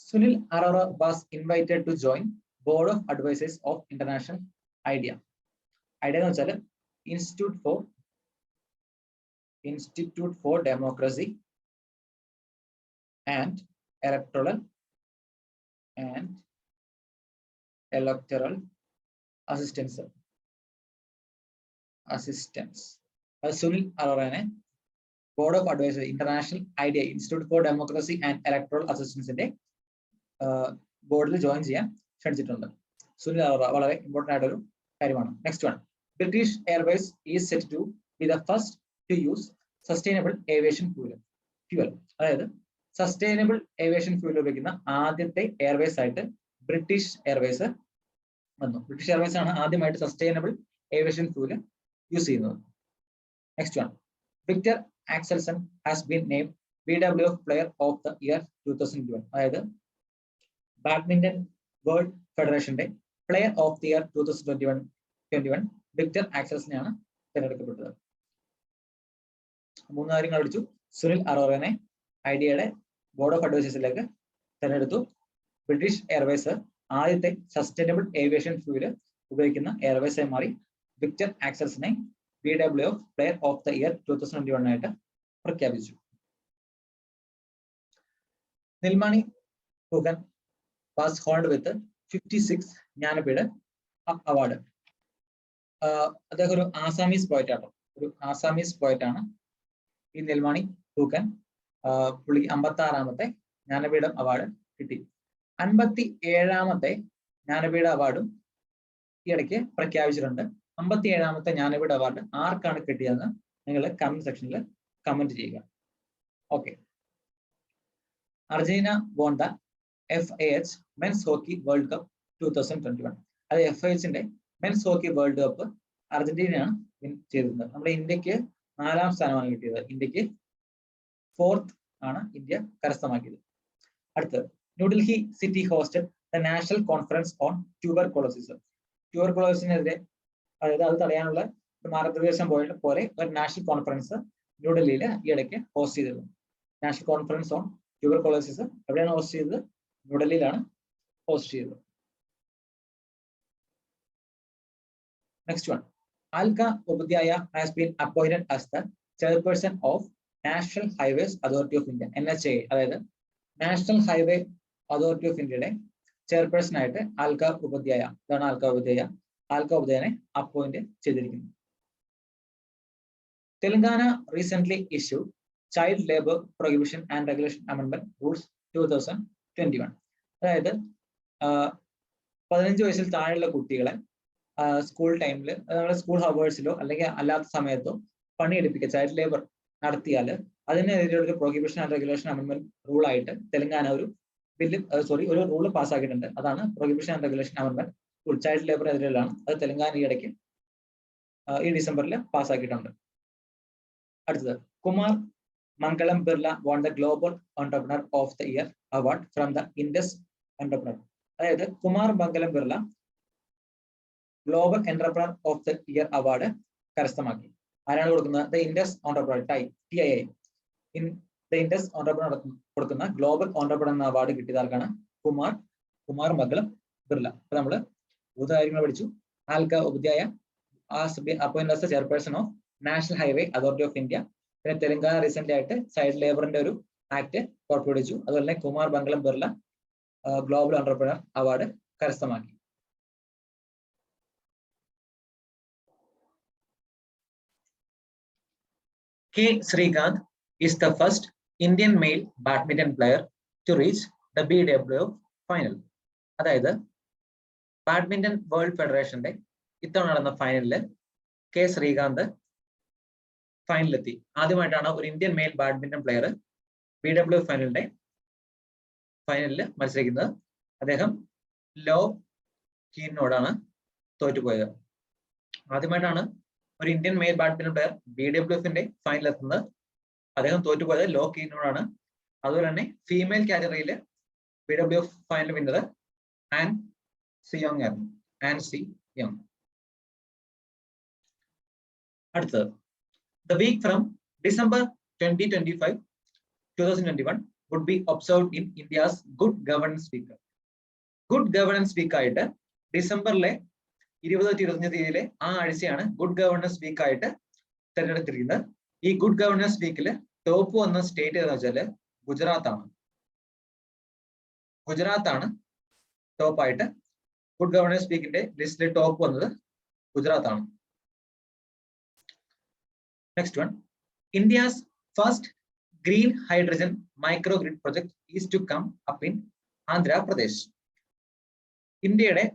Sunil Arora was invited to join board of advisors of international IDEA. IDEA എന്ന് വെച്ചാൽ institute for democracy and electoral assistance. സുനിൽ അറോറനെ board of advisors international IDEA institute for democracy and electoral അസിസ്റ്റൻസിന്റെ ബോർഡിൽ join ചെയ്യാൻ ക്ഷണിച്ചിട്ടുണ്ട്. സുനിൽ അറോറ വളരെ ഇമ്പോർട്ടന്റ് ആയിട്ടൊരു കാര്യമാണ്. Next one, British Airways is set to be the first to use sustainable aviation fuel. അതായത് സസ്റ്റൈനബിൾ ഏവിയേഷൻ ഫ്യൂവൽ ഉപയോഗിക്കുന്ന ആദ്യത്തെ എയർവേസ് ആയിട്ട് ബ്രിട്ടീഷ് എയർവേസ് വന്നു. ബ്രിട്ടീഷ് എയർവേസ് ആണ് ആദ്യമായിട്ട് സസ്റ്റൈനബിൾ ഏവിയേഷൻ ഫ്യൂവൽ യൂസ് ചെയ്യുന്നത്. Next one, Viktor Axelsen has been named BWF player of the year 2021. അതായത് badminton world ഫെഡറേഷന്റെ player of the year 2021 Viktor ആക്സൽസനെയാണ് തിരഞ്ഞെടുക്കപ്പെട്ടത്. 3 കാര്യങ്ങൾ അടിച്ചു. സുനിൽ അറോറനെ ഐഡിയയുടെ ബോർഡ് ഓഫ് അഡ്വൈസേഴ്സിലേക്ക് തിരഞ്ഞെടുത്തു. ബ്രിട്ടീഷ് എയർവേസ് ആദ്യത്തെ സസ്റ്റൈനബിൾ ഏവിയേഷൻ ഫ്യൂവല് ഉപയോഗിക്കുന്ന എയർവേസായി മാറി. വിക്ടർ ആക്സൽസനെ BWF player of the year 2021 ആയിട്ട് പ്രഖ്യാപിച്ചു. Nilmani Phookan was hold with 56 Jnanpith award. അദ്ദേഹം ഒരു ആസാമീസ് പോയറ്റ് ആട്ടോ. ഒരു ആസാമീസ് പോയറ്റ് ആണ് ഈ നിൽമാണി ഹുഗൻ. പുള്ളിക്ക് 56ാമത്തെ ജ്ഞാനപീഠം അവാർഡ് കിട്ടി. 57ാമത്തെ ജ്ഞാനപീഠ അവാർഡും ഈ ഇടയ്ക്ക് പ്രഖ്യാപിച്ചിട്ടുണ്ട്. 57ാമത്തെ ജ്ഞാനപീഠ അവാർഡ് ആർക്കാണ് കിട്ടിയതെന്ന് നിങ്ങൾ കമന്റ് സെക്ഷനിൽ കമന്റ് ചെയ്യുക. Okay. Argentina won the FIH men's hockey world cup 2021. അത് FIHന്റെ മെൻസ് ഹോക്കി വേൾഡ് കപ്പ് അർജന്റീനയാണ് വിൻ ചെയ്തിരുന്നത്. നമ്മുടെ ഇന്ത്യക്ക് 4ാം സ്ഥാനമാണ് കിട്ടിയത്. ഇന്ത്യക്ക് 4th ആണ് ഇന്ത്യ കരസ്ഥമാക്കിയത്. അടുത്ത്, New Delhi city hosted the national conference on tuberculosis. ട്യൂബർകുലോസിനെതിരെ, അതായത് അത് തടയാനുള്ള മാർഗനിർദ്ദേശം പോലെ ഒരു നാഷണൽ കോൺഫറൻസ് ന്യൂഡൽഹിയിൽ ഈ ഇടയ്ക്ക് ഹോസ്റ്റ് ചെയ്തിരുന്നു. നാഷണൽ കോൺഫറൻസ് ഓൺ ട്യൂബർകുലോസിസ് എവിടെയാണ് ഹോസ്റ്റ് ചെയ്തത്? ന്യൂഡൽഹിയിലാണ് ഹോസ്റ്റ് ചെയ്തത്. Next one, Alka Upadhyaya has been appointed as the chairperson of national highways authority of India NHAI. അതായത് നാഷണൽ ഹൈവേ അതോറിറ്റി ഓഫ് ഇന്ത്യയുടെ ചെയർപേഴ്സൺ ആയിട്ട് ആൽക ഉപാധ്യായ, ഇതാണ് ആൽക ഉപാധ്യായനെ അപ്പോയിന്റ് ചെയ്തിരിക്കുന്നു. Telangana recently issue child labour prohibition and regulation amendment rules 2021. അതായത് 15 വയസ്സിൽ താഴെയുള്ള കുട്ടികളെ സ്കൂൾ ടൈമിൽ, സ്കൂൾ ഹവേഴ്സിലോ അല്ലെങ്കിൽ അല്ലാത്ത സമയത്തോ പണിയെടുപ്പിക്കുക, ചൈൽഡ് ലേബർ നടത്തിയാൽ അതിനെതിരെ ഒരു prohibition and regulation amendment rule ആയിട്ട് തെലങ്കാന ഒരു റൂള് പാസ്സാക്കിയിട്ടുണ്ട്. അതാണ് prohibition and regulation amendment rule. Child labour എതിരെയാണ്. അത് തെലങ്കാന ഈ ഇടയ്ക്ക് ഈ ഡിസംബറിൽ പാസ്സാക്കിയിട്ടുണ്ട്. അടുത്തത്, Kumar Mangalam Birla won the global entrepreneur of the year award from the Indus entrepreneur. അതായത് Kumar Mangalam Birla global entrepreneur of the year award കരസ്ഥമാക്കി. ആരാണ് കൊടുക്കുന്നത്? The Indus entrepreneur TII. The Indus entrepreneur കൊടുക്കുന്ന ഗ്ലോബൽ ഓണ്ടർപ്രണർ എന്ന അവാർഡ് കിട്ടിയതാർക്കാണ്? കുമാർ മംഗലം ബിർല. അപ്പൊ നമ്മള് മൂന്ന് കാര്യങ്ങൾ പഠിച്ചു. Alka Upadhyaya appoint as the chairperson of national highway authority of India. പിന്നെ തെലങ്കാന റീസെന്റ് ആയിട്ട് ചൈൽഡ് ലേബറിന്റെ ഒരു ആക്ട് പുറപ്പെടുവിച്ചു. അതുപോലെ തന്നെ Kumar Mangalam Birla global entrepreneur award കരസ്ഥമാക്കി. K. Srikanth is the first Indian male badminton player to reach the BWF final. അതായത് ബാഡ്മിന്റൺ വേൾഡ് ഫെഡറേഷന്റെ ഇത്തവണ നടന്ന ഫൈനലില് കെ ശ്രീകാന്ത് ഫൈനലിലെത്തി. ആദ്യമായിട്ടാണ് ഒരു Indian mail badminton player BWF ഫൈനലിൽ മത്സരിക്കുന്നത്. അദ്ദേഹം ലോ കീനോടാണ് തോറ്റുപോയത്. ആദ്യമായിട്ടാണ് ഒരു Indian mail badminton player BWF ഫൈനലിൽ എത്തുന്നത്. അദ്ദേഹം തോറ്റുപോയത് ലോ കീനോടാണ്. അതുപോലെ തന്നെ ഫീമെയിൽ കാറ്റഗറിയിൽ BWF final winner an C Yong. അടുത്തത്, the week from December 2021 would be observed in India's Good Governance Week. Good governance week ആയിട്ട് ഡിസംബറിലെ 20-25 തീയതിയിലെ ആ ആഴ്ചയാണ് ഗുഡ് ഗവേണൻസ് വീക്ക് ആയിട്ട് തിരഞ്ഞെടുത്തിരിക്കുന്നത്. ഈ ഗുഡ് ഗവേണൻസ് വീക്കിൽ ടോപ്പ് വന്ന സ്റ്റേറ്റ് ഏതാണെന്ന് വെച്ചാല് ഗുജറാത്താണ് ടോപ്പായിട്ട്. ഗുഡ് ഗവേണൻസ് വീക്കിന്റെ ലിസ്റ്റിൽ ടോപ്പ് വന്നത് ഗുജറാത്താണ്. Next one, India's first green hydrogen micro grid project is to come up in Andhra Pradesh. ഇന്ത്യയുടെ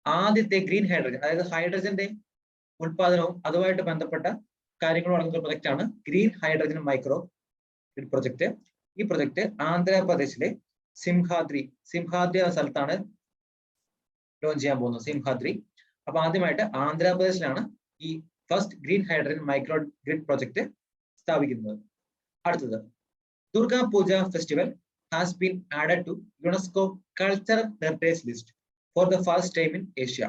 ആദ്യത്തെ ഗ്രീൻ ഹൈഡ്രജൻ, അതായത് ഹൈഡ്രജന്റെ ഉൽപാദനവും അതുമായിട്ട് ബന്ധപ്പെട്ട കാര്യങ്ങളും അടങ്ങുന്ന പ്രൊജക്റ്റ് ആണ് green hydrogen micro grid project. ഈ പ്രൊജക്ട് ആന്ധ്രാപ്രദേശിലെ സിംഹാദ്രി എന്ന സ്ഥലത്താണ് ലോഞ്ച് ചെയ്യാൻ പോകുന്നത്. സിംഹാദ്രി. അപ്പൊ ആദ്യമായിട്ട് ആന്ധ്രാപ്രദേശിലാണ് ഈ first green hydrogen micro grid project സ്ഥാപിക്കുന്നത്. അടുത്തത്, Durga Puja festival has been added to UNESCO cultural heritage list for the first time in Asia.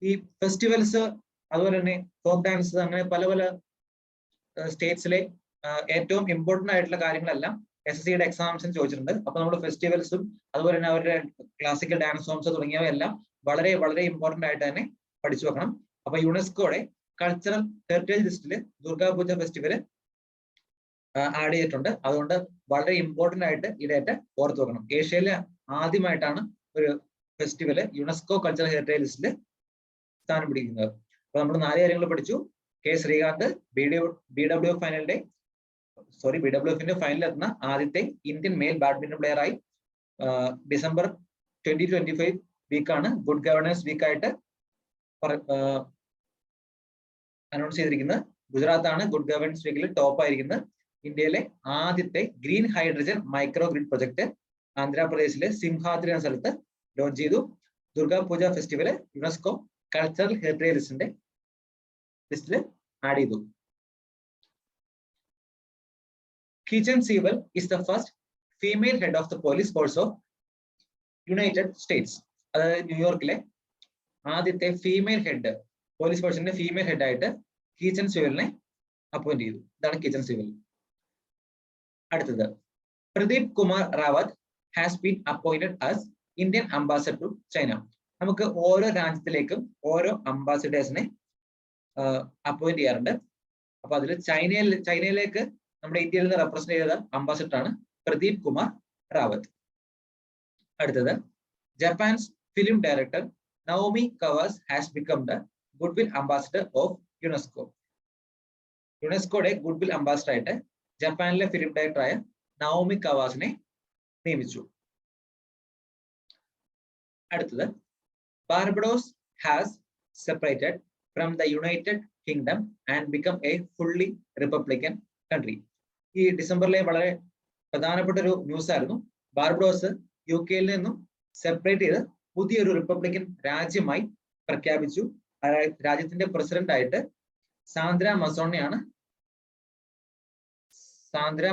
ഈ ഫെസ്റ്റിവൽസ് അതുപോലെ തന്നെ ഫോക്ക് ഡാൻസ് അങ്ങനെ പല സ്റ്റേറ്റ്സിലെ ഏറ്റവും ഇമ്പോർട്ടന്റ് ആയിട്ടുള്ള കാര്യങ്ങളെല്ലാം SSCയുടെ എക്സാംസിന് ചോദിച്ചിട്ടുണ്ട്. അപ്പൊ നമ്മൾ ഫെസ്റ്റിവൽസും അതുപോലെ തന്നെ അവരുടെ ക്ലാസിക്കൽ ഡാൻസ് ഫോംസ് തുടങ്ങിയവയെല്ലാം വളരെ വളരെ ഇമ്പോർട്ടന്റ് ആയിട്ട് തന്നെ പഠിച്ചു വെക്കണം. അപ്പൊ യുനെസ്കോയുടെ കൾച്ചറൽ ഹെറിറ്റേജ് ലിസ്റ്റിൽ ദുർഗാ പൂജ ഫെസ്റ്റിവൽ ആഡ് ചെയ്തിട്ടുണ്ട്. അതുകൊണ്ട് വളരെ ഇമ്പോർട്ടന്റ് ആയിട്ട് ഈ ഡേറ്റ് ഓർത്ത് വെക്കണം. ഏഷ്യയിലെ ആദ്യമായിട്ടാണ് ഒരു ഫെസ്റ്റിവൽ യുനെസ്കോ കൾച്ചറൽ ഹെറിറ്റേജ് ലിസ്റ്റിൽ സ്ഥാനം പിടിക്കുന്നത്. അപ്പൊ നമ്മൾ 4 കാര്യങ്ങൾ പഠിച്ചു. കെ ശ്രീകാന്ത് BWF ഫൈനലിൽ എത്തുന്ന ആദ്യത്തെ ഇന്ത്യൻ മെയിൽ ബാഡ്മിന്റൺ പ്ലെയർ ആയി. ഡിസംബർ 2025 വീക്കാണ് ഗുഡ് ഗവേണൻസ് വീക്കായിട്ട് അനൗൺസ് ചെയ്തിരിക്കുന്നത്. ഗുജറാത്താണ് ഗുഡ് ഗവേണൻസ് വീക്കിൽ ടോപ്പ് ആയിരിക്കുന്നത്. ഇന്ത്യയിലെ ആദ്യത്തെ green hydrogen micro grid project ആന്ധ്രാപ്രദേശിലെ സിംഹാദ്രി എന്ന സ്ഥലത്ത് ലോഞ്ച് ചെയ്തു. Durga Puja festival UNESCO cultural heritage ലിസ്റ്റിൽ ആഡ് ചെയ്തു. Kichen Sewell is the first female head of the police force of United States. അതായത് ന്യൂയോർക്കിലെ ആദ്യത്തെ ഫീമെയിൽ ഹെഡ്, പോലീസ് ഫോഴ്സിന്റെ ഫീമെയിൽ ഹെഡ് ആയിട്ട് കീച്ചൻ സെവലിനെ അപ്പോയിന്റ് ചെയ്തു. ഇതാണ് കീച്ചൻ സെവൽ. അടുത്തത്, Pradeep Kumar Rawat has been appointed as Indian ambassador to China. നമുക്ക് ഓരോ രാജ്യത്തിലേക്കും ഓരോ അംബാസഡേഴ്സിനെ അപ്പോയിന്റ് ചെയ്യാറുണ്ട്. അപ്പൊ അതിൽ ചൈനയിലേക്ക് നമ്മുടെ ഇന്ത്യയിൽ നിന്ന് റെപ്രസെന്റ് ചെയ്ത അംബാസഡർ ആണ് പ്രദീപ് കുമാർ റാവത്ത്. അടുത്തത്, Japan's film director Naomi Kawase has become the goodwill ambassador of UNESCO. യുനെസ്കോയുടെ ഗുഡ്വിൽ അംബാസഡർ ആയിട്ട് ജപ്പാനിലെ ഫിലിം ഡയറക്ടറായ നവോമി കവാസിനെ നിയമിച്ചു. അടുത്തത്, Barbados has separated from the United Kingdom and become a fully republican country. ഈ ഡിസംബറിലെ വളരെ പ്രധാനപ്പെട്ട ഒരു ന്യൂസ് ആയിരുന്നു. ബാർബഡോസ് UK നിന്നും സെപ്പറേറ്റ് ചെയ്ത് പുതിയൊരു റിപ്പബ്ലിക്കൻ രാജ്യമായി പ്രഖ്യാപിച്ചു. രാജ്യത്തിന്റെ പ്രസിഡന്റ് ആയിട്ട് സാന്ദ്ര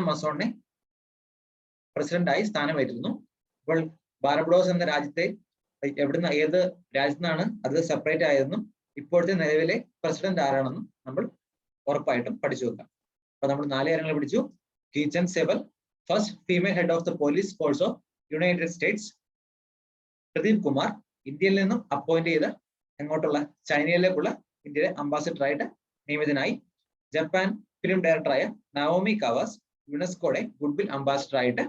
മസോണിനെ പ്രസിഡന്റായി സ്ഥാനമേറ്റിരുന്നു. അപ്പോൾ ബാർബഡോസ് എന്ന രാജ്യത്തെ ഏത് രാജ്യത്തു നിന്നാണ് അത് സെപ്പറേറ്റ് ആയതെന്നും ഇപ്പോഴത്തെ നിലവിലെ പ്രസിഡന്റ് ആരാണെന്നും നമ്മൾ ഉറപ്പായിട്ടും പഠിച്ചു വെക്കാം. അപ്പൊ നമ്മൾ 4 കാര്യങ്ങൾ പഠിച്ചു. കീച്ചൻ സെവൽ first female head of the police force of United States Pradeep Kumar ഇന്ത്യയിൽ നിന്നും അപ്പോയിന്റ് ചെയ്ത് എങ്ങോട്ടുള്ള ചൈനയിലേക്കുള്ള ഇന്ത്യയിലെ അംബാസിഡറായിട്ട് നിയമിതനായി. ജപ്പാൻ ഫിലിം ഡയറക്ടറായ നവോമി കവാസ് യുനെസ്കോയുടെ ഗുഡ്വിൽ അംബാസിഡറായിട്ട്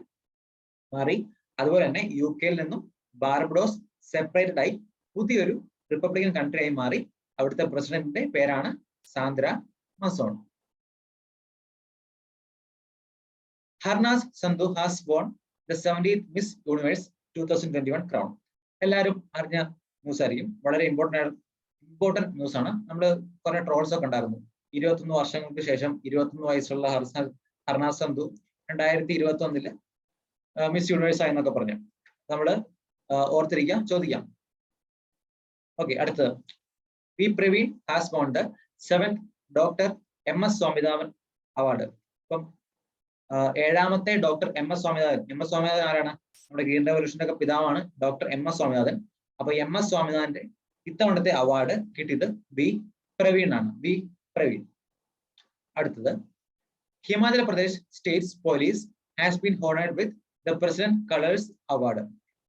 മാറി. അതുപോലെ തന്നെ UK നിന്നും ബാർബഡോസ് സെപ്പറേറ്റഡ് ആയി പുതിയൊരു റിപ്പബ്ലിക്കൻ കൺട്രി ആയി മാറി. അവിടുത്തെ പ്രസിഡന്റിന്റെ പേരാണ് Sandra Mason. Harnaaz Sandhu has won the 70th Miss Universe 2021 crown. എല്ലാവരും അറിഞ്ഞ ന്യൂസ് ആയിരിക്കും. വളരെ ഇമ്പോർട്ടന്റ് ന്യൂസ് ആണ്. നമ്മൾ കുറെ ട്രോൾസ് ഒക്കെ ഉണ്ടായിരുന്നു. 21 വർഷങ്ങൾക്ക് ശേഷം 21 വയസ്സുള്ള ഹർനാസ് സന്ധു 2021 മിസ് യൂണിവേഴ്സ് ആയി എന്നൊക്കെ പറഞ്ഞു. നമ്മൾ ഓർത്തിരിക്കാം, ചോദിക്കാം. ഓക്കെ, അടുത്തത് P Praveen has won the 7th doctor MS Swaminathan award. ഇപ്പം 7ാമത്തെ doctor MS Swaminathan. MS Swaminathan ആരാണ്? നമ്മുടെ ഗ്രീൻ റെവല്യൂഷന്റെ ഒക്കെ പിതാവാണ് ഡോക്ടർ MS സ്വാമിനാഥൻ. അപ്പൊ MS സ്വാമിനാഥന്റെ ഇത്തവണത്തെ അവാർഡ് കിട്ടിയത് ബി പ്രവീൺ ആണ്. ബി പ്രവീൺ. അടുത്തത് Himachal Pradesh States police has been honoured with the president colours award.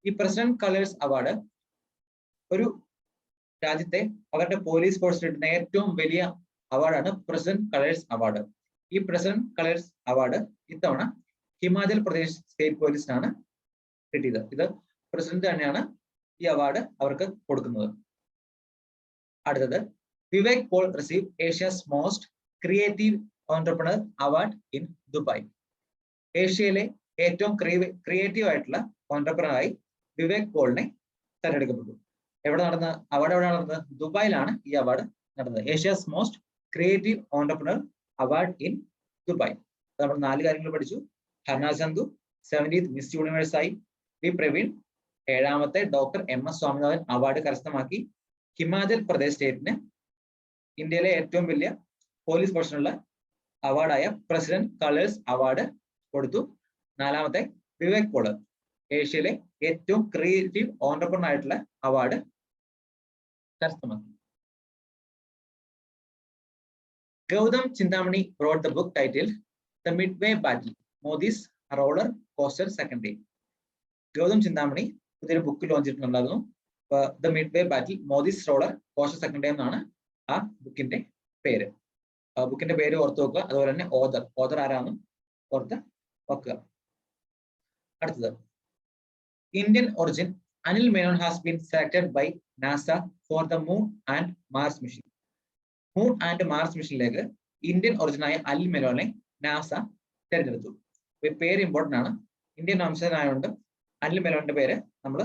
ഈ പ്രസിഡന്റ് കളേഴ്സ് അവാർഡ് ഒരു രാജ്യത്തെ അവരുടെ പോലീസ് ഫോഴ്സ് കിട്ടുന്ന ഏറ്റവും വലിയ അവാർഡാണ് പ്രസിഡന്റ് കളേഴ്സ് അവാർഡ്. ഈ പ്രസിഡന്റ് കളേഴ്സ് അവാർഡ് ഇത്തവണ ഹിമാചൽ പ്രദേശ് സ്റ്റേറ്റ് പോലീസിനാണ് കിട്ടിയത്. ഇത് പ്രസിഡന്റ് തന്നെയാണ് ഈ അവാർഡ് അവർക്ക് കൊടുക്കുന്നത്. അടുത്തത് Vivek Paul receive Asia's most creative entrepreneur award in Dubai. ഏഷ്യയിലെ ഏറ്റവും ക്രിയേറ്റീവ് ആയിട്ടുള്ള ഓൺട്രപ്രണറായി വിവേക് പോളിനെ തെരഞ്ഞെടുക്കപ്പെട്ടു. എവിടെ നടന്ന അവാർഡ്? എവിടെ നടന്നത്? ദുബായിലാണ് ഈ അവാർഡ് നടന്നത്. Asia's most creative entrepreneur award in Dubai. നമ്മൾ 4 കാര്യങ്ങൾ പഠിച്ചു. Harnaaz Sandhu 70th Miss Universe ആയി. പി പ്രവീൺ 7ാമത്തെ ഡോക്ടർ MS സ്വാമിനാഥൻ അവാർഡ് കരസ്ഥമാക്കി. ഹിമാചൽ പ്രദേശ് സ്റ്റേറ്റിന് ഇന്ത്യയിലെ ഏറ്റവും വലിയ പോലീസ് ഫോഴ്സിനുള്ള അവാർഡായ പ്രസിഡന്റ് കളേഴ്സ് അവാർഡ് കൊടുത്തു. 4ാമത്തെ വിവേക് പോൾ ഏഷ്യയിലെ ഏറ്റവും ക്രിയേറ്റീവ് ഓൺട്രപ്രണർ ആയിട്ടുള്ള അവാർഡ് കരസ്ഥമാക്കി. Gautam Chintamani wrote the book titled The Midway Battle, Modi's Roller Coaster Second Day. Gautam Chintamani പുതിയൊരു ബുക്ക് ലോഞ്ച് ചെയ്തിട്ടുണ്ടായിരുന്നു. The midway battle Modi's roller coaster second day എന്നാണ് ആ ബുക്കിന്റെ പേര്. ബുക്കിന്റെ പേര് ഓർത്ത് വെക്കുക. അതുപോലെ തന്നെ ഓതർ ആരാണെന്നും ഓർത്ത് വെക്കുക. അടുത്തത് Indian origin Anil Menon has been selected by NASA for the moon and Mars mission. Moon and Mars മിഷനിലേക്ക് ഇന്ത്യൻ ഒറിജിനായ അനിൽ മേനോനെ നാസ തിരഞ്ഞെടുത്തു. പേര് ഇമ്പോർട്ടന്റ് ആണ്. ഇന്ത്യൻ വംശജനായതുകൊണ്ട് അനിൽ മേനോന്റെ പേര് നമ്മൾ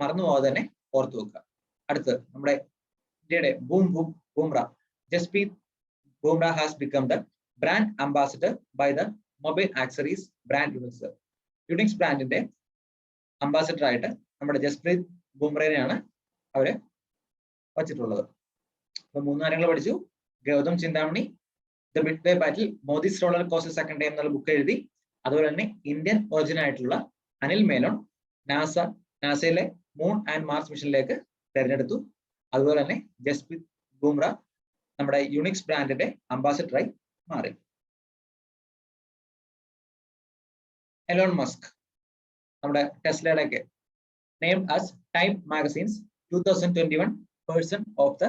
മറന്നു പോകാതെ തന്നെ ഓർത്തു വെക്കുക. അടുത്ത് നമ്മുടെ ഇന്ത്യയുടെ Bumrah Jasprit Bumrah has become the brand ambassador by the mobile accessories brand Unix. Unix ബ്രാൻഡിന്റെ അംബാസിഡർ ആയിട്ട് നമ്മുടെ ജസ്പ്രീത് ബൂംറയെയാണ് അവര് വച്ചിട്ടുള്ളത്. അപ്പൊ 3 കാര്യങ്ങൾ പഠിച്ചു. Gautam Chintamani the midway battle Modi's roller coaster second day എന്നുള്ള ബുക്ക് എഴുതി. അതുപോലെ തന്നെ ഇന്ത്യൻ ഒറിജിൻ ആയിട്ടുള്ള അനിൽ മേനോൻ നാസയിലെ മൂൺ ആൻഡ് മാർസ് മിഷനിലേക്ക് തെരഞ്ഞെടുത്തു. അതുപോലെ തന്നെ ജസ്പ്രീത് ബൂംറ നമ്മുടെ യുണിക്സ് ബ്രാൻഡിന്റെ അംബാസിഡറായി മാറി. എലോൺ മസ്ക് നമ്മുടെ ടെസ്ലയുടെയൊക്കെ named as Time magazine's 2021 person of the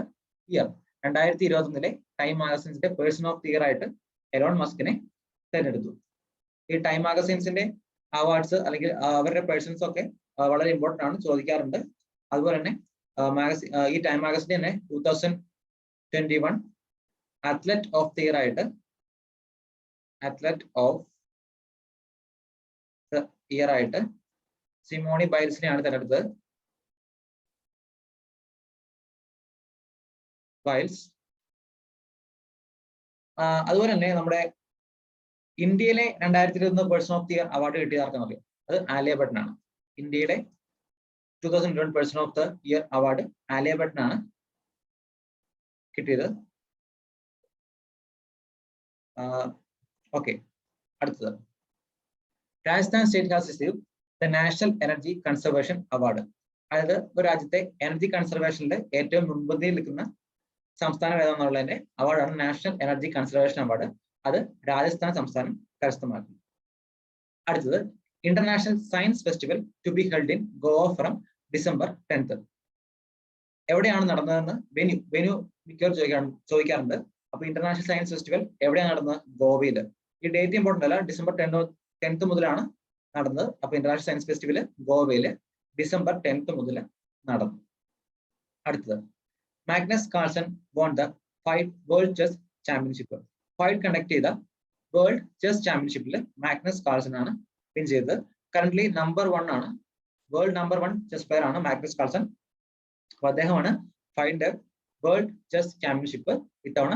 year. 2021 Time മാഗസീൻസിന്റെ പേഴ്സൺ ഓഫ് ദി ഇയർ ആയിട്ട് എലോൺ മസ്കിനെ തെരഞ്ഞെടുത്തു. ഈ ടൈം മാഗസീൻസിന്റെ അവാർഡ്സ് അല്ലെങ്കിൽ അവരുടെ പേഴ്സൺസ് ഒക്കെ വളരെ ഇമ്പോർട്ടന്റ് ആണ്, ചോദിക്കാറുണ്ട്. അതുപോലെ തന്നെ ഈ ടൈം മാഗസിൻ തന്നെ 2021 അത്ലറ്റ് ഓഫ് ദി ഇയർ ആയിട്ട് സിമോണി ബൈൽസിനെയാണ് തെരഞ്ഞെടുത്തത്. ബൈൽസ്. അതുപോലെ തന്നെ നമ്മുടെ ഇന്ത്യയിലെ 2021 person of the year award കിട്ടിയത് ആർക്കെന്നറിയാം? അത് ആലിയ ഭട്ടിനാണ്. ഇന്ത്യയുടെ 2021 person of the year award Alia ഭട്ടിനാണ് കിട്ടിയത്. ഓക്കെ, അടുത്തത് Rajasthan state has received the national energy conservation award. അതായത് ഒരു രാജ്യത്തെ എനർജി കൺസർവേഷനിൽ ഏറ്റവും മുൻപന്തിയിൽ നിൽക്കുന്ന സംസ്ഥാനം ഏതാണെന്നുള്ളതിന്റെ അവാർഡാണ് നാഷണൽ എനർജി കൺസർവേഷൻ അവാർഡ്. അത് രാജസ്ഥാൻ സംസ്ഥാനം കരസ്ഥമാക്കി. അടുത്തത് international science festival to be held in Goa from December 10th. എവിടെയാണ് നടന്നതെന്ന് വെന്യൂ മിക്കവർ ചോദിക്കാറുണ്ട്. അപ്പൊ ഇന്റർനാഷണൽ സയൻസ് ഫെസ്റ്റിവൽ എവിടെയാണ് നടന്നത്? ഗോവയിൽ. ഈ ഡേറ്റ് ഇമ്പോർട്ടന്റ് അല്ല, ഡിസംബർ 10th മുതലാണ് നടന്നത്. അപ്പൊ ഇന്റർനാഷണൽ സയൻസ് ഫെസ്റ്റിവൽ ഗോവയിൽ ഡിസംബർ 10th മുതൽ നടന്നു. അടുത്തത് Magnus Carlsen won the world chess championship. Fight conduct ചെയ്ത വേൾഡ് ചെസ് ചാമ്പ്യൻഷിപ്പിൽ മാഗ്നസ് കാൾസൺ ആണ് വിൻ ചെയ്തത്. കറന്റ്ലി നമ്പർ 1 ആണ്, വേൾഡ് നമ്പർ 1 ചെസ് പ്ലെയർ ആണ് മാഗ്നസ് കാൾസൺ. അപ്പൊ അദ്ദേഹമാണ് ഫൈൻഡ് വേൾഡ് ചെസ് ചാമ്പ്യൻഷിപ്പ് ഇത്തവണ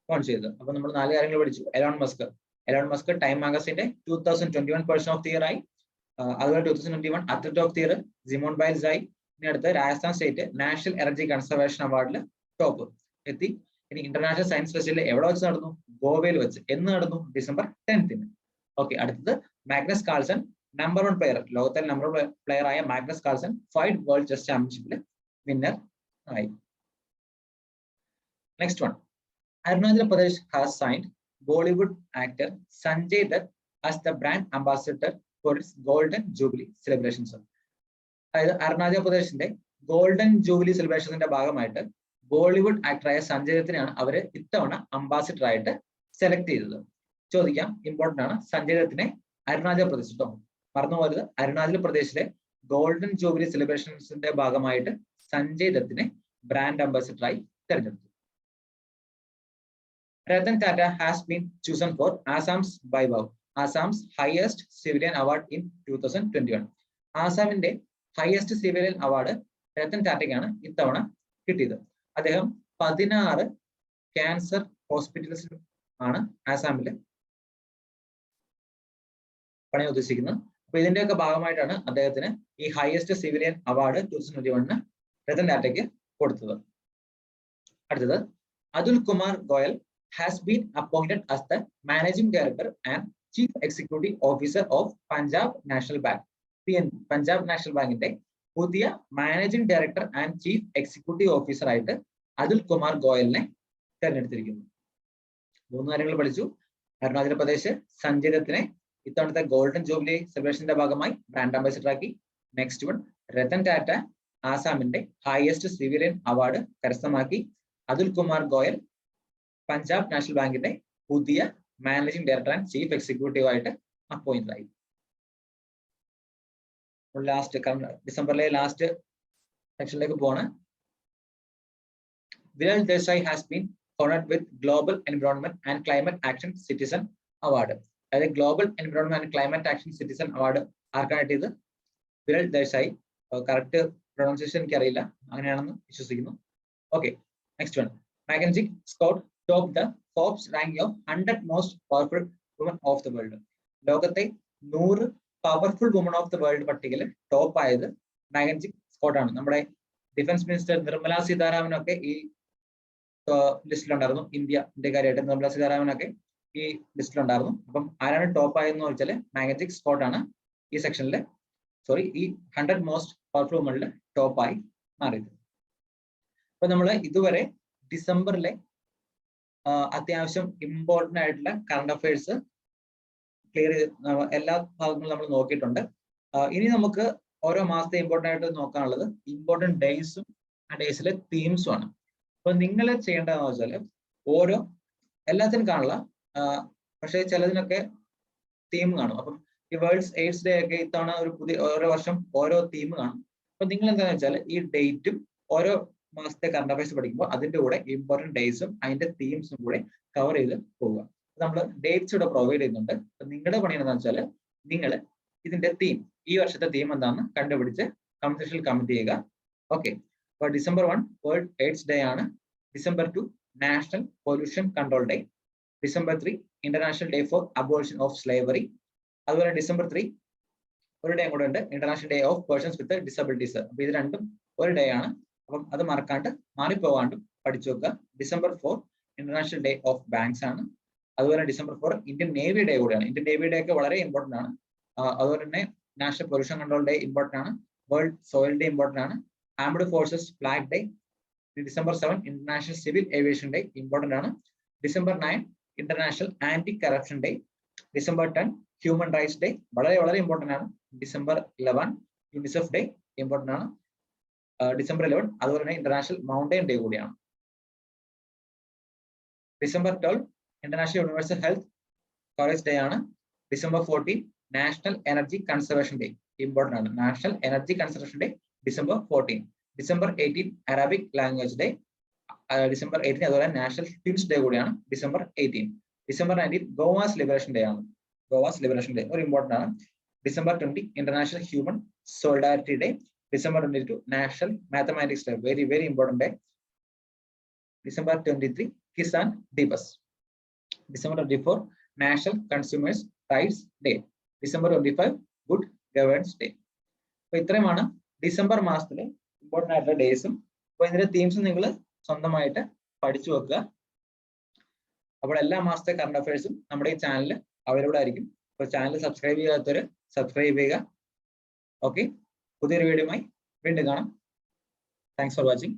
വോൺ ചെയ്തത്. അപ്പൊ നമ്മൾ 4 കാര്യങ്ങൾ പഠിച്ചു. എലോൺ മസ്ക് ടൈം മാഗസിന്റെ 2021 പേഴ്സൺ ഓഫ് ദി ഇയർ ആയി. അതുപോലെ 2021 athlete of the year Simone Biles ആയി. ഇനി അടുത്ത് Rajasthan state national energy conservation അവാർഡിൽ ടോപ്പ് എത്തി. ഇനി ഇന്റർനാഷണൽ സയൻസ് ഫെസ്റ്റിവൽ എവിടെ വെച്ച് നടന്നു? ഗോവയിൽ വെച്ച്. എന്ന് നടന്നു? December 10th. ഓക്കെ, അടുത്തത് മാഗ്നസ് കാൾസൺ നമ്പർ 1 പ്ലെയർ, ലോകത്തിലെ നമ്പർ 1 പ്ലെയർ ആയ Magnus Carlsen fight world chess ചാമ്പ്യൻഷിപ്പിൽ വിന്നർ ആയി. Next one, Arunachal Pradesh has signed Bollywood actor Sanjay Dutt as the brand ambassador for its golden jubilee celebrations. അതായത് അരുണാചൽ പ്രദേശിന്റെ ഗോൾഡൻ ജൂബിലി സെലിബ്രേഷൻസിന്റെ ഭാഗമായിട്ട് ബോളിവുഡ് ആക്ടറായ സഞ്ജയ് ദത്തിനെയാണ് അവര് ഇത്തവണ അംബാസിഡർ ആയിട്ട് സെലക്ട് ചെയ്തത്. ചോദിക്കാം, ഇമ്പോർട്ടന്റ് ആണ്. സഞ്ജയ് ദത്തിനെ അരുണാചൽ പ്രദേശ്, കേട്ടോ മറന്നു പോയത്, അരുണാചൽ പ്രദേശിലെ ഗോൾഡൻ ജൂബിലി സെലിബ്രേഷൻസിന്റെ ഭാഗമായിട്ട് സഞ്ജയ് ദത്തിനെ ബ്രാൻഡ് അംബാസിഡറായി തെരഞ്ഞെടുത്തു. Ratan Tata has been chosen for Assam's Vaibhav, Assam's highest civilian award in 2021. ആസാമിന്റെ ഹയസ്റ്റ് സിവിലിയൻ അവാർഡ് രത്തൻ ടാറ്റയ്ക്കാണ് ഇത്തവണ കിട്ടിയത്. അദ്ദേഹം 16 ക്യാൻസർ ഹോസ്പിറ്റൽസിൽ ആണ് ആസാമിൽ പണി ഉദ്ദേശിക്കുന്നത്. അപ്പൊ ഇതിന്റെയൊക്കെ ഭാഗമായിട്ടാണ് അദ്ദേഹത്തിന് ഈ ഹയസ്റ്റ് സിവിലിയൻ അവാർഡ് 2021 രത്തൻ ടാറ്റയ്ക്ക് കൊടുത്തത്. അടുത്തത്, Atul Kumar Goyal has been appointed as the managing director and chief executive officer of Punjab National Bank. PNB, Punjab national ബാങ്കിന്റെ പുതിയ managing director and chief executive officer ആയിട്ട് അതുൽ കുമാർ ഗോയലിനെ തെരഞ്ഞെടുത്തിരിക്കുന്നു. 3 കാര്യങ്ങൾ പഠിച്ചു. അരുണാചൽ പ്രദേശ് സഞ്ജയ് ദത്തിനെ ഇത്തവണത്തെ ഗോൾഡൻ ജൂബിലി സെലിബ്രേഷന്റെ ഭാഗമായി ബ്രാൻഡ് അംബാസിഡർ ആക്കി. നെക്സ്റ്റ് വൺ, രത്തൻ ടാറ്റ ആസാമിന്റെ ഹയസ്റ്റ് സിവിലിയൻ അവാർഡ് കരസ്ഥമാക്കി. അതുൽ കുമാർ ഗോയൽ പഞ്ചാബ് നാഷണൽ ബാങ്കിന്റെ പുതിയ managing director and chief executive ആയിട്ട് അപ്പോയിന്റ് ആയി. ഡിസംബറിലെ ലാസ്റ്റ് സെക്ഷനിലേക്ക് പോവാണ്. Viral Desai has been honored with Global Environment and Climate Action Citizen Award. അതായത് global environment and climate action citizen award ആർക്കാണ് കിട്ടിയത്? വിരൽ ദേശായി. കറക്റ്റ് പ്രൊണൗൺസിയേഷൻ എനിക്കറിയില്ല, അങ്ങനെയാണെന്ന് വിശ്വസിക്കുന്നു. Okay, next one, magnetic Scott top the Forbes ranking of 100 most powerful woman of the world. ലോകത്തെ 100 powerful woman of the world പട്ടികയിൽ top ആയത് magnetic Scott ആണ്. നമ്മുടെ ഡിഫൻസ് മിനിസ്റ്റർ നിർമ്മല സീതാരാമനൊക്കെ ഈ ലിസ്റ്റിലുണ്ടായിരുന്നു. ഇന്ത്യക്കാരായിട്ട് നിർമ്മല സീതാരാമനൊക്കെ ഈ ലിസ്റ്റിലുണ്ടായിരുന്നു. അപ്പം ആരാണ് ടോപ്പ് ആയതെന്ന് വെച്ചാൽ മാഗ്നറ്റിക് സ്കോട്ട് ആണ് ഈ സെക്ഷനിൽ, ഈ 100 മോസ്റ്റ് പവർഫുൾ വുമണിൽ ടോപ്പായി മാറിയത്. അപ്പൊ നമ്മൾ ഇതുവരെ ഡിസംബറിലെ അത്യാവശ്യം ഇമ്പോർട്ടന്റ് ആയിട്ടുള്ള കറണ്ട് അഫയേഴ്സ് ക്ലിയർ ചെയ്ത് എല്ലാ ഭാഗങ്ങളും നമ്മൾ നോക്കിയിട്ടുണ്ട്. ഇനി നമുക്ക് ഓരോ മാസത്തെ ഇമ്പോർട്ടന്റ് ആയിട്ട് നോക്കാനുള്ളത് ഇമ്പോർട്ടന്റ് ഡേയ്സും ആ ഡേയ്സിലെ തീംസും ആണ്. അപ്പൊ നിങ്ങൾ ചെയ്യേണ്ടതെന്ന് വെച്ചാൽ എല്ലാത്തിനും കാണില്ല, പക്ഷെ ചിലതിനൊക്കെ തീം കാണും. അപ്പം ഈ വേൾഡ്സ് എയ്ഡ്സ് ഡേ ഒക്കെ ഇത്തവണ ഓരോ വർഷം ഓരോ തീം കാണും. അപ്പൊ നിങ്ങൾ എന്താണെന്ന് വെച്ചാൽ ഈ ഡേറ്റും ഓരോ മാസത്തെ കറണ്ട് അഫയേഴ്സ് പഠിക്കുമ്പോൾ അതിന്റെ കൂടെ ഇമ്പോർട്ടന്റ് ഡേയ്സും അതിന്റെ തീംസും കൂടെ കവർ ചെയ്ത് പോവുക. നമ്മൾ ഡേറ്റ്സ് ഇവിടെ പ്രൊവൈഡ് ചെയ്യുന്നുണ്ട്. അപ്പൊ നിങ്ങളുടെ പണി എന്താണെന്ന് വെച്ചാൽ നിങ്ങൾ ഇതിന്റെ തീം, ഈ വർഷത്തെ തീം എന്താണെന്ന് കണ്ടുപിടിച്ച് കമന്റ് സെക്ഷനിൽ കമന്റ് ചെയ്യുക. ഓക്കെ, അപ്പൊ December 1 വേൾഡ് എയ്ഡ്സ് ഡേ ആണ്. December 2 national pollution control day. December 3 international day for abolition of slavery. അതുപോലെ December 3 ഒരു ഡേ കൂടെ ഉണ്ട്, international day of persons with disabilities. അപ്പൊ ഇത് രണ്ടും ഒരു ഡേ ആണ്. അപ്പം അത് മറക്കാണ്ട് മാറിപ്പോകാണ്ടും പഠിച്ചു വെക്കുക. December 4 international day of banks ആണ്. അതുപോലെ December 4 ഇന്ത്യൻ നേവി ഡേ കൂടെയാണ്. ഇന്ത്യൻ നേവി ഡേ ഒക്കെ വളരെ ഇമ്പോർട്ടന്റ് ആണ്. അതുപോലെ തന്നെ national pollution control day important ആണ്. വേൾഡ് സോയിൽ ഡേ ഇമ്പോർട്ടന്റ് ആണ്. Armed forces flag day. December 7 international civil aviation day important ആണ്. December 9 international anti corruption day. December 10 human rights day വളരെ വളരെ ഇമ്പോർട്ടന്റ് ആണ്. ഡിസംബർ 11 യൂണിസെഫ് ഡേ ഇമ്പോർട്ടന്റ് ആണ്. December 11 അതുപോലെ തന്നെ international mountain day കൂടിയാണ്. December 12 international universal health coverage day ആണ്. December 14 national energy conservation day important ആണ്. National energy conservation day December 14. December 18 Arabic language day December 18. അതുപോലെ national twins day കൂടിയാണ് December 18. December 19 Goa's liberation day ആണ്. Goa's liberation day ഒരു important ആണ്. December 20 international human solidarity day. December 22 national mathematics day, very very important day. December 23 Kisan Diwas. December 24 national consumers rights day. December 25 good governance day. അപ്പൊ ഇത്രയുമാണ് December മാസത്തിലെ important ആയിട്ടുള്ള ഡേയ്സും. അപ്പൊ ഇതിന്റെ തീംസും നിങ്ങൾ സ്വന്തമായിട്ട് പഠിച്ചു വെക്കുക. അപ്പോൾ എല്ലാ മാസത്തെ കറണ്ട് അഫയേഴ്സും നമ്മുടെ ഈ ചാനലിൽ അവൈലബിൾ ആയിരിക്കും. അപ്പോൾ ചാനൽ സബ്സ്ക്രൈബ് ചെയ്യാത്തവർ സബ്സ്ക്രൈബ് ചെയ്യുക. ഓക്കെ, പുതിയൊരു വീഡിയോയുമായി വീണ്ടും കാണാം. Thanks for watching.